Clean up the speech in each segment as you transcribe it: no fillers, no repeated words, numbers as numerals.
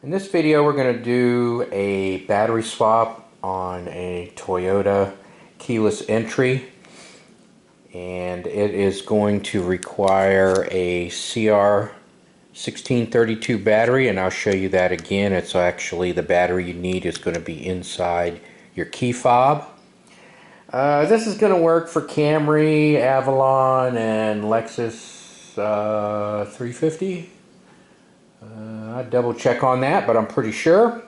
In this video we're going to do a battery swap on a Toyota keyless entry, and it is going to require a CR 1632 battery, and I'll show you that again. It's actually the battery you need is going to be inside your key fob. This is going to work for Camry, Avalon, and Lexus 350. I'd double check on that, but I'm pretty sure.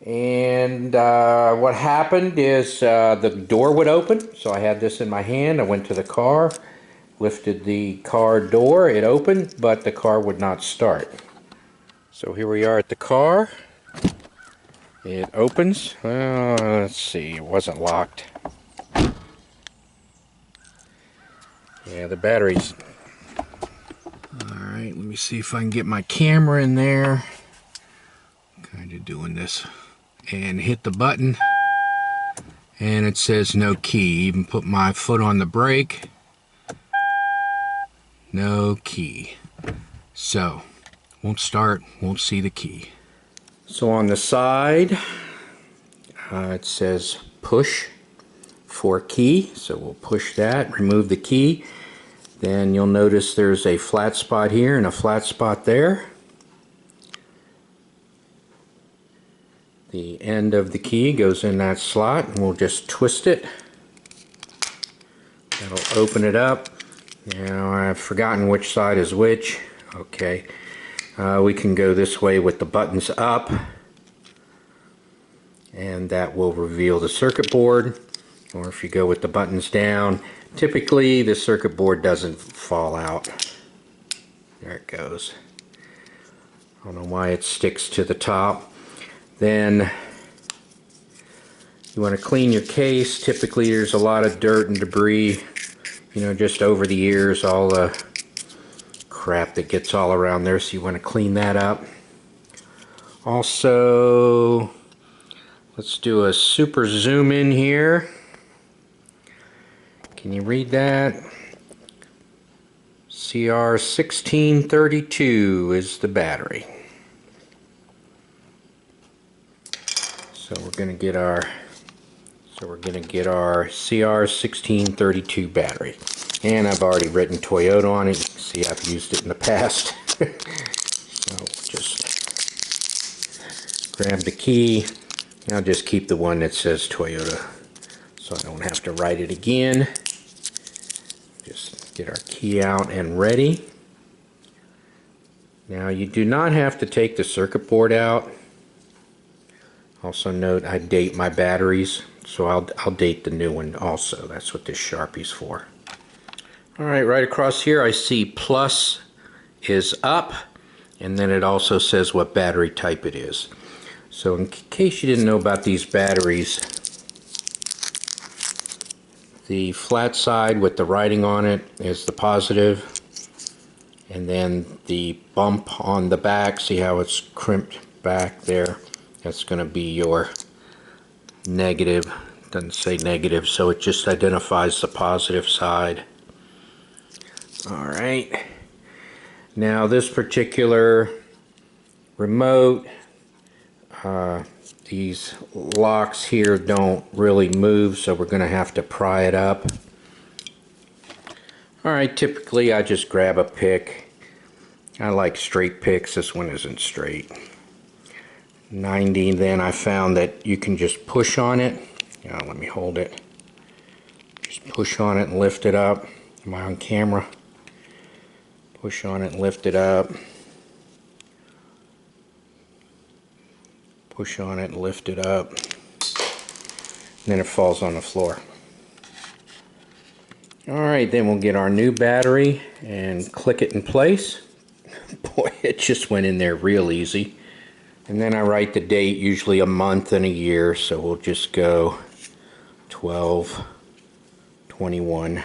And what happened is the door would open. So I had this in my hand. I went to the car, lifted the car door. It opened, but the car would not start. So here we are at the car. It opens. Let's see, it wasn't locked. Yeah, the battery's... Alright, let me see if I can get my camera in there. Kind of doing this. And hit the button. And it says no key. Even put my foot on the brake. No key. So, won't start, won't see the key. So on the side, it says push for key. So we'll push that, remove the key. Then you'll notice there's a flat spot here and a flat spot there. The end of the key goes in that slot, and we'll just twist it. That'll open it up. Now I've forgotten which side is which. Okay, we can go this way with the buttons up, and that will reveal the circuit board. Or if you go with the buttons down, typically the circuit board doesn't fall out. There it goes. I don't know why it sticks to the top. Then you want to clean your case. Typically there's a lot of dirt and debris, you know, just over the years, all the crap that gets all around there, so you want to clean that up. Also, let's do a super zoom in here. Can you read that? CR 1632 is the battery. So we're going to get our CR 1632 battery. And I've already written Toyota on it. You can see I've used it in the past. So just grab the key. I'll just keep the one that says Toyota, so I don't have to write it again. Just get our key out and ready. Now you do not have to take the circuit board out. Also note I date my batteries, so I'll date the new one also. That's what this Sharpie's for. Alright, right across here I see plus is up, and then it also says what battery type it is. So in case you didn't know about these batteries, the flat side with the writing on it is the positive, and then the bump on the back, see how it's crimped back there, that's going to be your negative. Doesn't say negative, so it just identifies the positive side. Alright, now this particular remote, these locks here don't really move, so we're going to have to pry it up. Alright, typically I just grab a pick. I like straight picks. This one isn't straight. 90, then I found that you can just push on it. Let me hold it. Just push on it and lift it up. Am I on camera? Push on it and lift it up. Push on it and lift it up. And then it falls on the floor. Alright, then we'll get our new battery and click it in place. Boy, it just went in there real easy. And then I write the date, usually a month and a year, so we'll just go 12/21.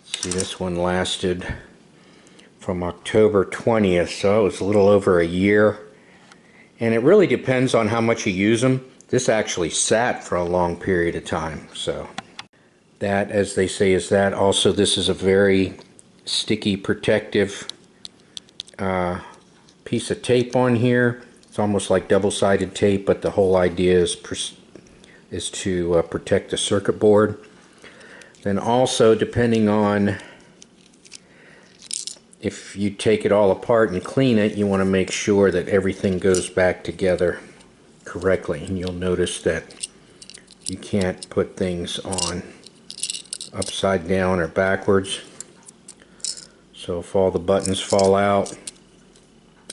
See, this one lasted from October 20th, so it was a little over a year. And it really depends on how much you use them. This actually sat for a long period of time, so that, as they say, is that. Also, this is a very sticky, protective piece of tape on here. It's almost like double-sided tape, but the whole idea is to protect the circuit board. Then also, depending on if you take it all apart and clean it, you want to make sure that everything goes back together correctly. And you'll notice that you can't put things on upside down or backwards. So if all the buttons fall out,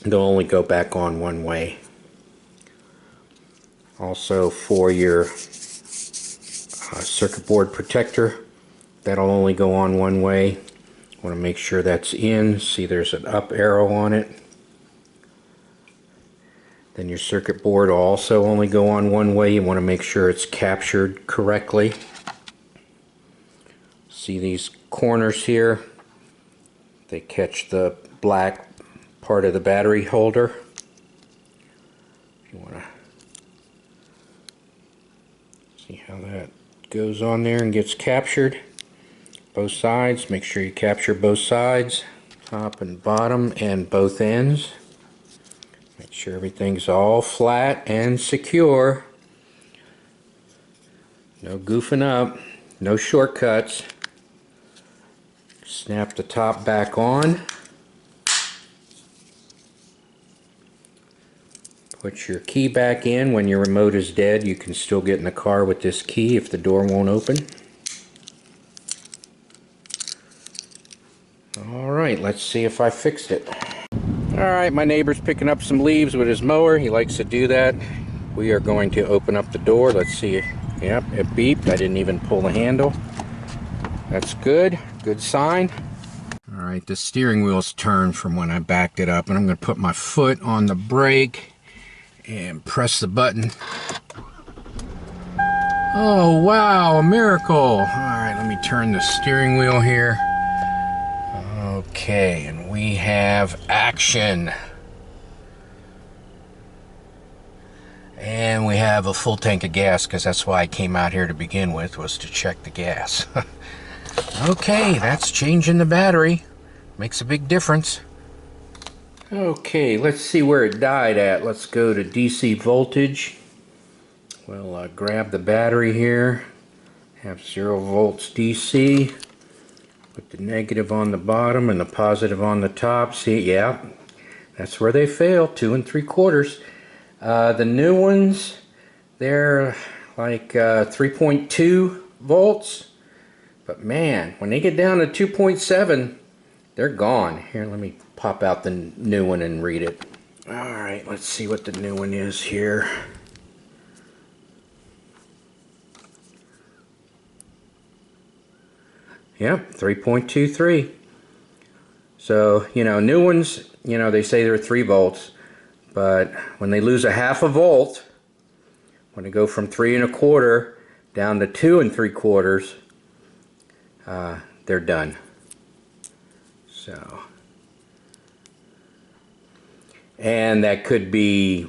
they'll only go back on one way. Also, for your circuit board protector, that'll only go on one way. Want to make sure that's in. See, there's an up arrow on it. Then your circuit board will also only go on one way. You want to make sure it's captured correctly. See these corners here? They catch the black part of the battery holder. You want to see how that goes on there and gets captured. Both sides, make sure you capture both sides, top and bottom and both ends. Make sure everything's all flat and secure. No goofing up, no shortcuts. Snap the top back on. Put your key back in. When your remote is dead, you can still get in the car with this key if the door won't open. Alright, let's see if I fixed it. Alright, my neighbor's picking up some leaves with his mower. He likes to do that. We are going to open up the door. Let's see. Yep, it beeped. I didn't even pull the handle. That's good. Good sign. Alright, the steering wheel's turned from when I backed it up, and I'm going to put my foot on the brake and press the button. Oh wow, a miracle. Alright, let me turn the steering wheel here. Okay, and we have action. And we have a full tank of gas, because that's why I came out here to begin with, was to check the gas. Okay, that's changing the battery. Makes a big difference. Okay, let's see where it died at. Let's go to DC voltage. We'll grab the battery here. Have 0 volts DC. Put the negative on the bottom and the positive on the top. See, yeah, that's where they fail, 2 3/4. The new ones, they're like 3.2 volts. But man, when they get down to 2.7, they're gone. Here, let me pop out the new one and read it. Alright, let's see what the new one is here. Yep, 3.23. So, you know, new ones, you know, they say they're 3 volts. But when they lose a half a volt, when they go from 3 1/4 down to 2 3/4, they're done. So, and that could be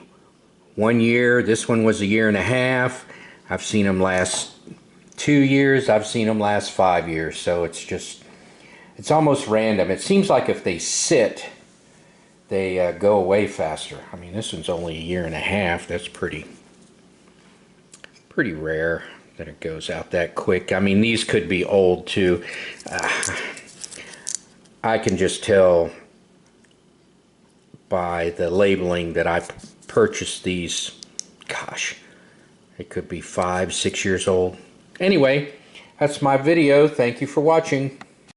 1 year. This one was a 1.5 years. I've seen them last 2 years. I've seen them last 5 years. So it's just, it's almost random. It seems like if they sit, they go away faster. I mean, this one's only a 1.5 years. That's pretty rare that it goes out that quick. I mean, these could be old too. I can just tell by the labeling that I purchased these. Gosh, it could be 5, 6 years old. Anyway, that's my video. Thank you for watching.